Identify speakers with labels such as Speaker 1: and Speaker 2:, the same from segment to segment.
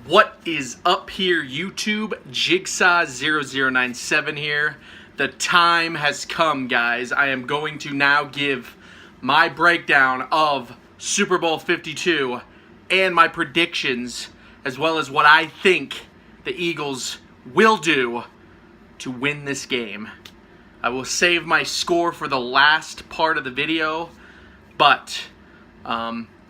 Speaker 1: What is up here, YouTube? Jigsaw0097 here. The time has come, guys. I am going to now give my breakdown of Super Bowl 52 and my predictions, as well as what I think the Eagles will do to win this game. I will save my score for the last part of the video, but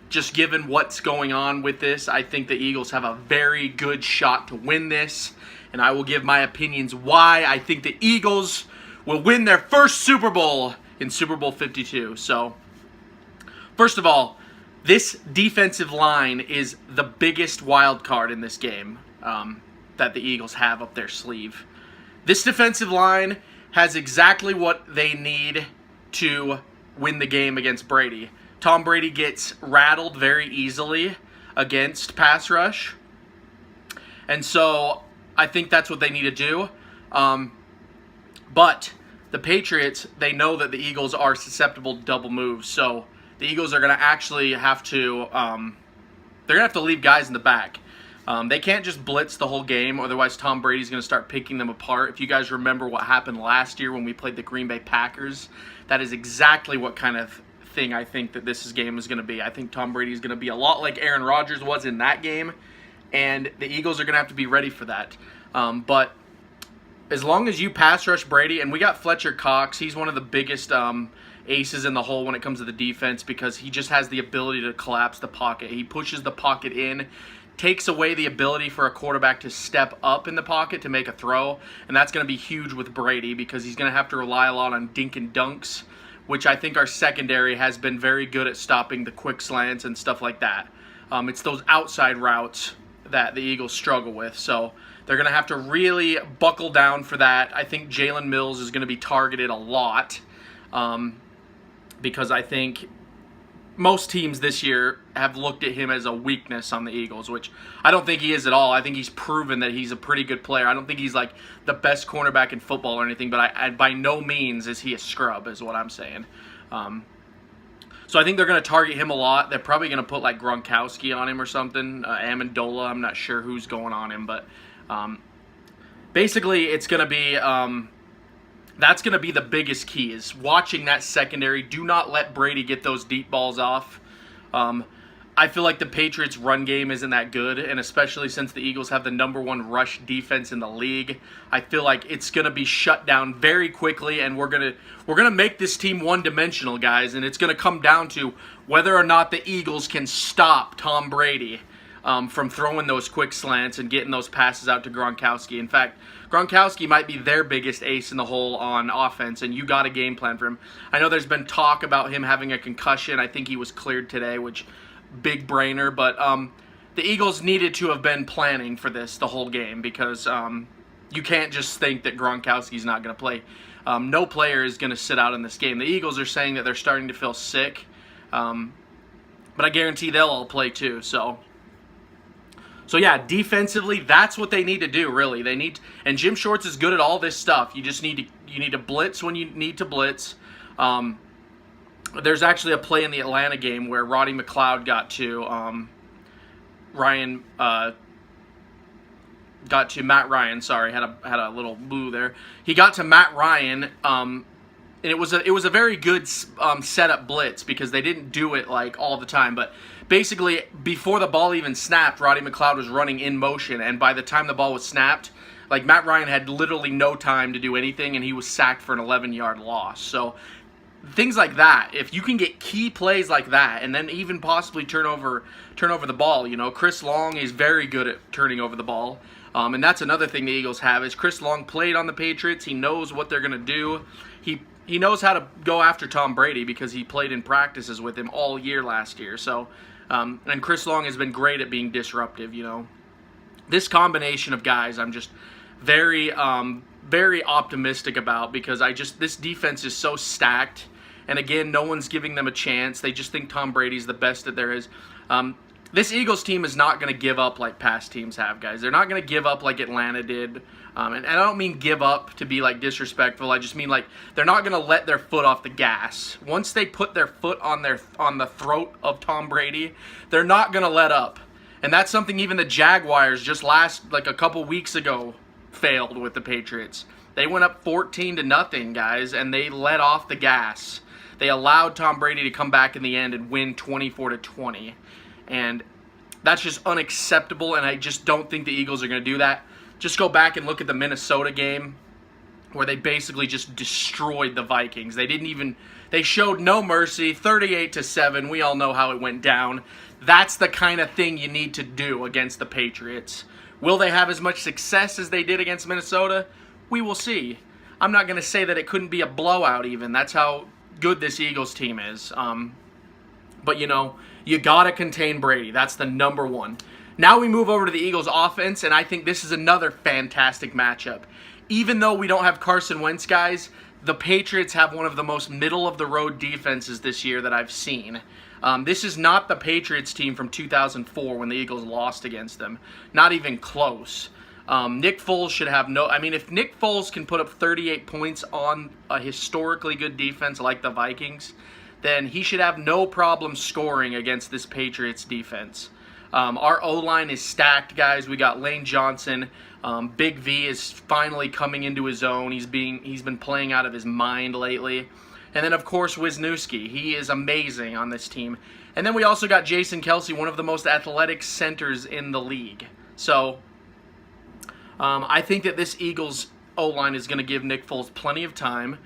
Speaker 1: just given what's going on with this, I think the Eagles have a very good shot to win this, and I will give my opinions why I think the Eagles will win their first Super Bowl in Super Bowl 52. So, first of all, this defensive line is the biggest wild card in this game that the Eagles have up their sleeve. This defensive line has exactly what they need to win the game against Brady. Tom Brady gets rattled very easily against pass rush. And so I think that's what they need to do. But the Patriots, they know that the Eagles are susceptible to double moves. So the Eagles are going to actually have to, they're going to have to leave guys in the back. They can't just blitz the whole game, otherwise Tom Brady's going to start picking them apart. If you guys remember what happened last year when we played the Green Bay Packers, that is exactly what kind of thing I think that this game is going to be. I think Tom Brady is going to be a lot like Aaron Rodgers was in that game, and the Eagles are going to have to be ready for that. But as long as you pass rush Brady, and we got Fletcher Cox, he's one of the biggest aces in the hole when it comes to the defense because he just has the ability to collapse the pocket. He pushes the pocket in, takes away the ability for a quarterback to step up in the pocket to make a throw, and that's going to be huge with Brady because he's going to have to rely a lot on dink and dunks, which I think our secondary has been very good at stopping the quick slants and stuff like that. It's those outside routes that the Eagles struggle with, so they're going to have to really buckle down for that. I think Jalen Mills is going to be targeted a lot because I think most teams this year have looked at him as a weakness on the Eagles, which I don't think he is at all. I think he's proven that he's a pretty good player. I don't think he's like the best cornerback in football or anything, but I by no means is he a scrub, is what I'm saying. So I think they're going to target him a lot. They're probably going to put like Gronkowski on him or something. Amendola, I'm not sure who's going on him, but basically it's going to be that's going to be the biggest key, is watching that secondary. Do not let Brady get those deep balls off. I feel like the Patriots' run game isn't that good, and especially since the Eagles have the #1 rush defense in the league, I feel like it's going to be shut down very quickly, and we're gonna make this team one-dimensional, guys, and it's going to come down to whether or not the Eagles can stop Tom Brady from throwing those quick slants and getting those passes out to Gronkowski. In fact, Gronkowski might be their biggest ace in the hole on offense, and you got a game plan for him. I know there's been talk about him having a concussion. I think he was cleared today, which big brainer, but the Eagles needed to have been planning for this the whole game because you can't just think that Gronkowski's not going to play. No player is going to sit out in this game. The Eagles are saying that they're starting to feel sick, but I guarantee they'll all play too, So yeah, defensively, that's what they need to do. Really, and Jim Schwartz is good at all this stuff. You just need to blitz when you need to blitz. There's actually a play in the Atlanta game where Roddy McLeod got to Matt Ryan. Sorry, had a little boo there. He got to Matt Ryan, and it was a very good setup blitz because they didn't do it like all the time, but basically, before the ball even snapped, Roddy McLeod was running in motion, and by the time the ball was snapped, like Matt Ryan had literally no time to do anything, and he was sacked for an 11-yard loss. So things like that, if you can get key plays like that, and then even possibly turn over the ball, Chris Long is very good at turning over the ball, and that's another thing the Eagles have is Chris Long played on the Patriots. He knows what they're going to do. He knows how to go after Tom Brady because he played in practices with him all year last year. So. And Chris Long has been great at being disruptive, This combination of guys I'm just very, very optimistic about because this defense is so stacked. And again, no one's giving them a chance. They just think Tom Brady's the best that there is. This Eagles team is not going to give up like past teams have, guys. They're not going to give up like Atlanta did. And I don't mean give up to be like disrespectful. I just mean like they're not going to let their foot off the gas. Once they put their foot on the throat of Tom Brady, they're not going to let up. And that's something even the Jaguars just like a couple weeks ago failed with the Patriots. They went up 14-0, guys, and they let off the gas. They allowed Tom Brady to come back in the end and win 24-20. And that's just unacceptable, and I just don't think the Eagles are going to do that. Just go back and look at the Minnesota game where they basically just destroyed the Vikings. They showed no mercy, 38-7. We all know how it went down. That's the kind of thing you need to do against the Patriots. Will they have as much success as they did against Minnesota? We will see. I'm not going to say that it couldn't be a blowout even. That's how good this Eagles team is. But, you got to contain Brady. That's the number one. Now we move over to the Eagles offense, and I think this is another fantastic matchup. Even though we don't have Carson Wentz, guys, the Patriots have one of the most middle-of-the-road defenses this year that I've seen. This is not the Patriots team from 2004 when the Eagles lost against them. Not even close. Nick Foles should have if Nick Foles can put up 38 points on a historically good defense like the Vikings, then he should have no problem scoring against this Patriots defense. Our O-line is stacked, guys. We got Lane Johnson. Big V is finally coming into his own. He's been playing out of his mind lately. And then, of course, Wisniewski. He is amazing on this team. And then we also got Jason Kelce, one of the most athletic centers in the league. So, I think that this Eagles O-line is going to give Nick Foles plenty of time.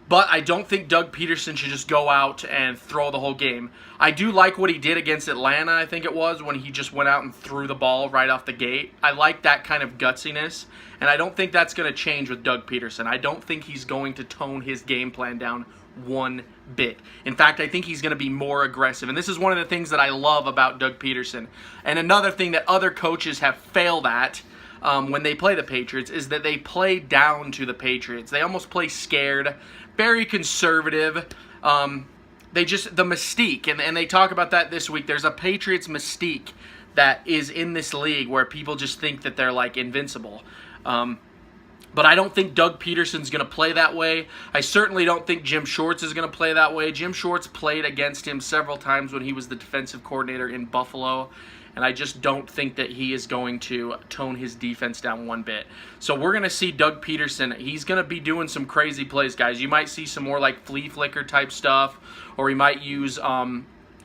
Speaker 1: But I don't think Doug Peterson should just go out and throw the whole game. I do like what he did against Atlanta, I think it was, when he just went out and threw the ball right off the gate. I like that kind of gutsiness, and I don't think that's going to change with Doug Peterson. I don't think he's going to tone his game plan down one bit. In fact, I think he's going to be more aggressive, and this is one of the things that I love about Doug Peterson. And another thing that other coaches have failed at when they play the Patriots is that they play down to the Patriots. They almost play scared, very conservative. The mystique, and they talk about that this week. There's a Patriots mystique that is in this league where people just think that they're like invincible. But I don't think Doug Peterson's going to play that way. I certainly don't think Jim Schwartz is going to play that way. Jim Schwartz played against him several times when he was the defensive coordinator in Buffalo, and I just don't think that he is going to tone his defense down one bit. So we're going to see Doug Peterson. He's going to be doing some crazy plays, guys. You might see some more like flea flicker type stuff, or he might use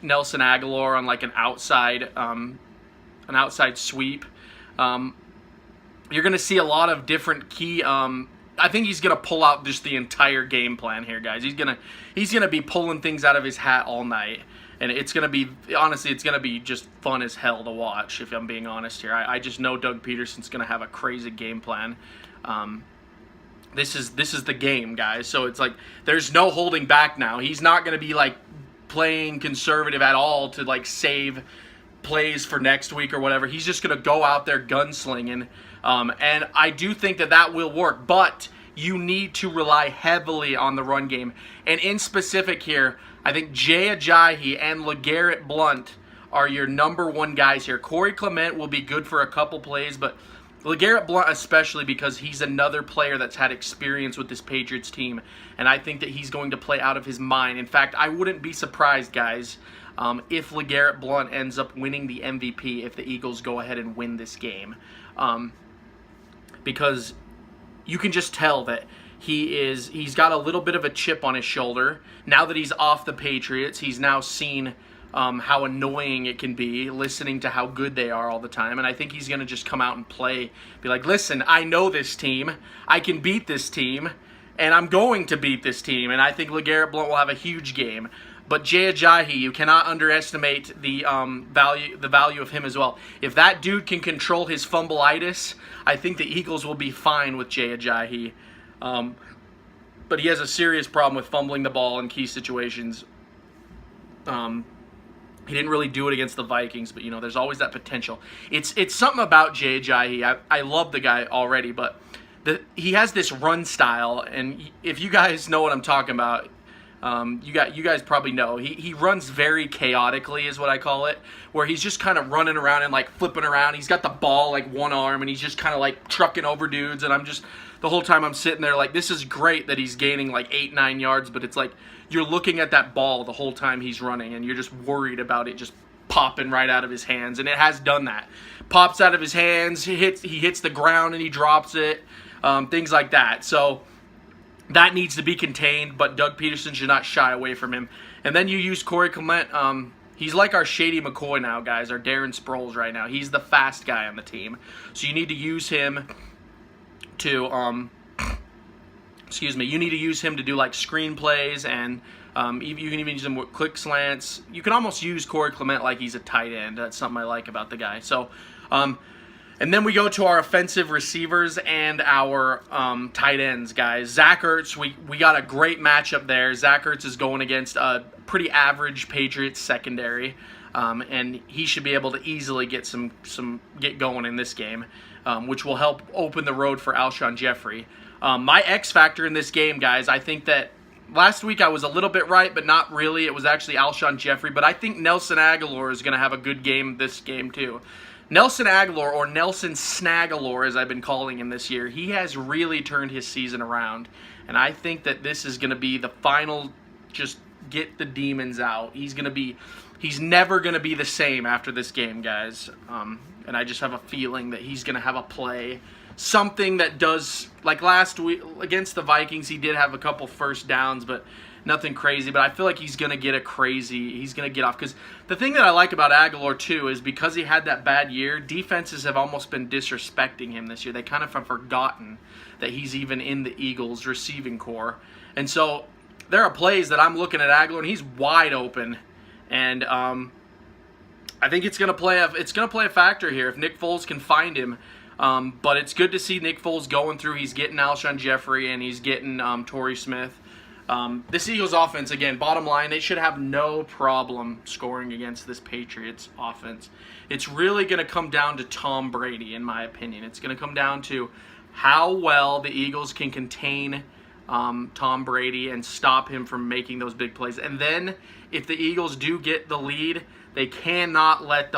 Speaker 1: Nelson Aguilar on like an outside sweep. You're going to see a lot of different key. I think he's going to pull out just the entire game plan here, guys. He's going to be pulling things out of his hat all night. And it's going to be, honestly, it's going to be just fun as hell to watch, if I'm being honest here. I just know Doug Peterson's going to have a crazy game plan. This is the game, guys. So it's like there's no holding back now. He's not going to be like playing conservative at all to like save plays for next week or whatever. He's just going to go out there gunslinging. And I do think that will work. But you need to rely heavily on the run game. And in specific here, I think Jay Ajayi and LeGarrette Blount are your number one guys here. Corey Clement will be good for a couple plays, but LeGarrette Blount especially because he's another player that's had experience with this Patriots team, and I think that he's going to play out of his mind. In fact, I wouldn't be surprised, guys, if LeGarrette Blount ends up winning the MVP if the Eagles go ahead and win this game. Because you can just tell that he's got a little bit of a chip on his shoulder. Now that he's off the Patriots, he's now seen how annoying it can be listening to how good they are all the time. And I think he's going to just come out and play, be like, listen, I know this team. I can beat this team, and I'm going to beat this team. And I think LeGarrette Blount will have a huge game. But Jay Ajayi, you cannot underestimate the value of him as well. If that dude can control his fumbleitis, I think the Eagles will be fine with Jay Ajayi. But he has a serious problem with fumbling the ball in key situations. He didn't really do it against the Vikings, but there's always that potential. It's something about Jay Ajayi. I love the guy already, but he has this run style, and if you guys know what I'm talking about, you guys probably know. He runs very chaotically, is what I call it, where he's just kind of running around and like flipping around. He's got the ball like one arm, and he's just kind of like trucking over dudes, and the whole time I'm sitting there like, this is great that he's gaining like 8-9 yards, but it's like you're looking at that ball the whole time he's running, and you're just worried about it just popping right out of his hands, and it has done that. Pops out of his hands, he hits the ground and he drops it, things like that. So that needs to be contained, but Doug Peterson should not shy away from him. And then you use Corey Clement. He's like our Shady McCoy now, guys, our Darren Sproles right now. He's the fast guy on the team. So you need to use him to, you need to use him to do like screenplays, and you can even use him with quick slants. You can almost use Corey Clement like he's a tight end. That's something I like about the guy. So, and then we go to our offensive receivers and our tight ends, guys. Zach Ertz, we got a great matchup there. Zach Ertz is going against a pretty average Patriots secondary, and he should be able to easily get get going in this game, which will help open the road for Alshon Jeffrey. My X factor in this game, guys, I think that last week I was a little bit right, but not really. It was actually Alshon Jeffrey, but I think Nelson Agholor is going to have a good game this game too. Nelson Agholor, or Nelson Snagalore as I've been calling him this year, he has really turned his season around, and I think that this is going to be the final, just get the demons out. He's never going to be the same after this game, guys, and I just have a feeling that he's going to have a play, something that does, like last week against the Vikings, he did have a couple first downs, but nothing crazy. But I feel like he's going to get off. Because the thing that I like about Agholor, too, is because he had that bad year, defenses have almost been disrespecting him this year. They kind of have forgotten that he's even in the Eagles receiving core. And so there are plays that I'm looking at Agholor, and he's wide open. And I think it's going to play a factor here if Nick Foles can find him. But it's good to see Nick Foles going through. He's getting Alshon Jeffrey, and he's getting Torrey Smith. This Eagles offense, again, bottom line, they should have no problem scoring against this Patriots offense. It's really going to come down to Tom Brady, in my opinion. It's going to come down to how well the Eagles can contain Tom Brady and stop him from making those big plays. And then if the Eagles do get the lead, they cannot let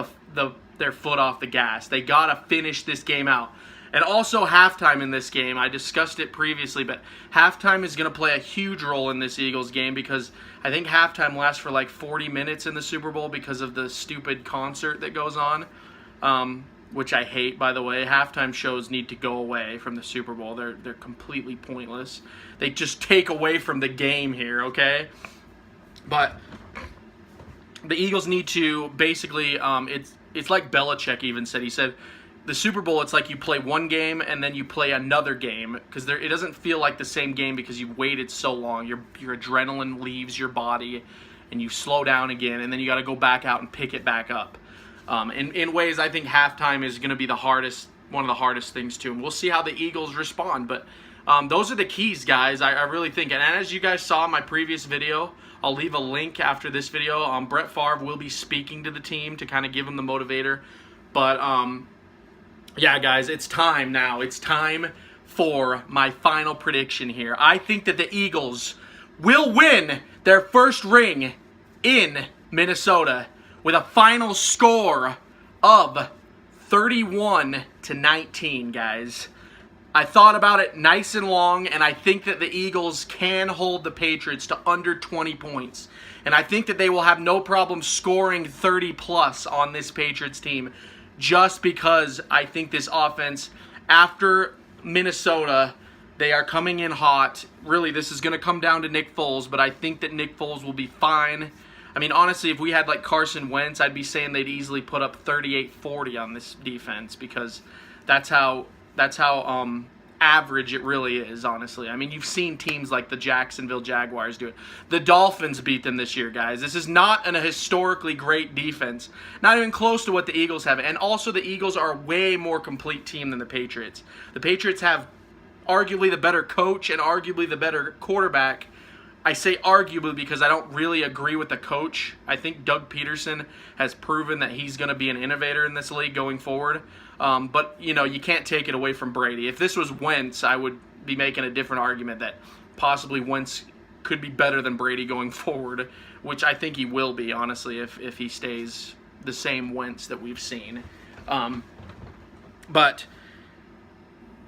Speaker 1: their foot off the gas. They got to finish this game out. And also halftime in this game. I discussed it previously, but halftime is going to play a huge role in this Eagles game because I think halftime lasts for like 40 minutes in the Super Bowl because of the stupid concert that goes on, which I hate, by the way. Halftime shows need to go away from the Super Bowl. They're completely pointless. They just take away from the game here, okay? But the Eagles need to basically, it's like Belichick even said. He said, the Super Bowl, it's like you play one game and then you play another game because it doesn't feel like the same game because you've waited so long. Your adrenaline leaves your body and you slow down again, and then you got to go back out and pick it back up. In ways, I think halftime is going to be one of the hardest things too. And we'll see how the Eagles respond. But those are the keys, guys. I really think. And as you guys saw in my previous video, I'll leave a link after this video. Brett Favre will be speaking to the team to kind of give them the motivator. But yeah, guys, it's time now. It's time for my final prediction here. I think that the Eagles will win their first ring in Minnesota with a final score of 31-19, guys. I thought about it nice and long, and I think that the Eagles can hold the Patriots to under 20 points. And I think that they will have no problem scoring 30-plus on this Patriots team, just because I think this offense, after Minnesota, they are coming in hot. Really, this is going to come down to Nick Foles, but I think that Nick Foles will be fine. I mean, honestly, if we had like Carson Wentz, I'd be saying they'd easily put up 38-40 on this defense because that's how average it really is, honestly. I mean, you've seen teams like the Jacksonville Jaguars do it. The Dolphins beat them this year, guys. This is not a historically great defense. Not even close to what the Eagles have. And also, the Eagles are a way more complete team than the Patriots. The Patriots have arguably the better coach and arguably the better quarterback. I say arguably because I don't really agree with the coach. I think Doug Peterson has proven that he's going to be an innovator in this league going forward. But, you know, you can't take it away from Brady. If this was Wentz, I would be making a different argument that possibly Wentz could be better than Brady going forward, which I think he will be, honestly, if he stays the same Wentz that we've seen. But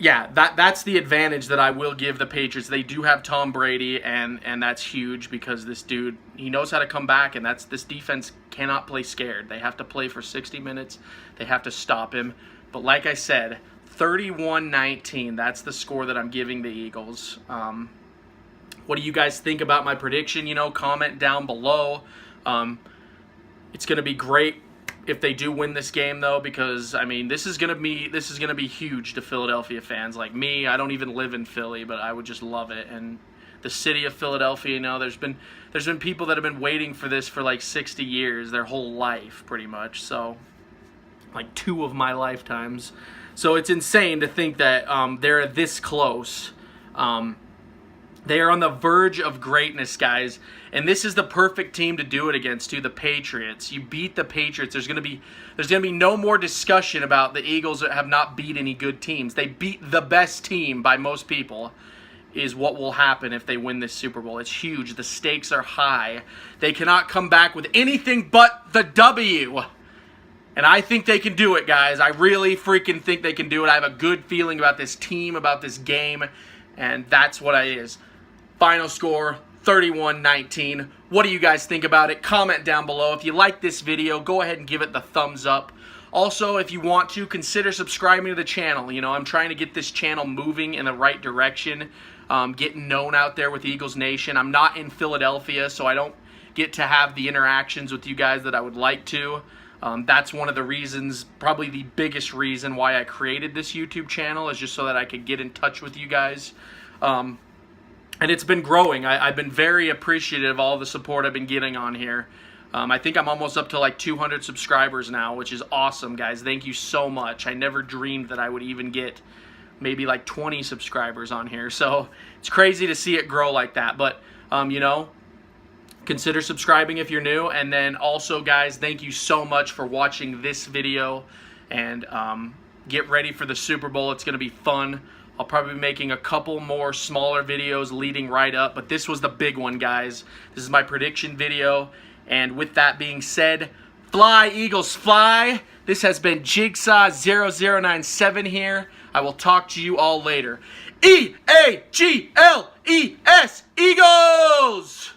Speaker 1: yeah, that's the advantage that I will give the Patriots. They do have Tom Brady, and that's huge because this dude, he knows how to come back, and this defense cannot play scared. They have to play for 60 minutes. They have to stop him. But like I said, 31-19, that's the score that I'm giving the Eagles. What do you guys think about my prediction? You know, comment down below. It's going to be great if they do win this game, though, because I mean, this is gonna be huge to Philadelphia fans like me. I don't even live in Philly, but I would just love it. And the city of Philadelphia, you know, there's been people that have been waiting for this for like 60 years, their whole life, pretty much. So, like 2 of my lifetimes. So it's insane to think that they're this close. They are on the verge of greatness, guys. And this is the perfect team to do it against, too, the Patriots. You beat the Patriots. There's gonna be no more discussion about the Eagles that have not beat any good teams. They beat the best team by most people, is what will happen if they win this Super Bowl. It's huge. The stakes are high. They cannot come back with anything but the W. And I think they can do it, guys. I really freaking think they can do it. I have a good feeling about this team, about this game, and that's what it is. Final score, 31-19. What do you guys think about it? Comment down below. If you like this video, go ahead and give it the thumbs up. Also, if you want to, consider subscribing to the channel. You know, I'm trying to get this channel moving in the right direction, getting known out there with Eagles Nation. I'm not in Philadelphia, so I don't get to have the interactions with you guys that I would like to. That's one of the reasons, probably the biggest reason why I created this YouTube channel, is just so that I could get in touch with you guys. And it's been growing. I've been very appreciative of all the support I've been getting on here. I think I'm almost up to like 200 subscribers now, which is awesome, guys. Thank you so much. I never dreamed that I would even get maybe like 20 subscribers on here. So it's crazy to see it grow like that. But, you know, consider subscribing if you're new. And then also, guys, thank you so much for watching this video. And get ready for the Super Bowl. It's going to be fun. I'll probably be making a couple more smaller videos leading right up, but this was the big one, guys. This is my prediction video, and with that being said, fly, Eagles, fly! This has been Jigsaw0097 here. I will talk to you all later. E-A-G-L-E-S, Eagles!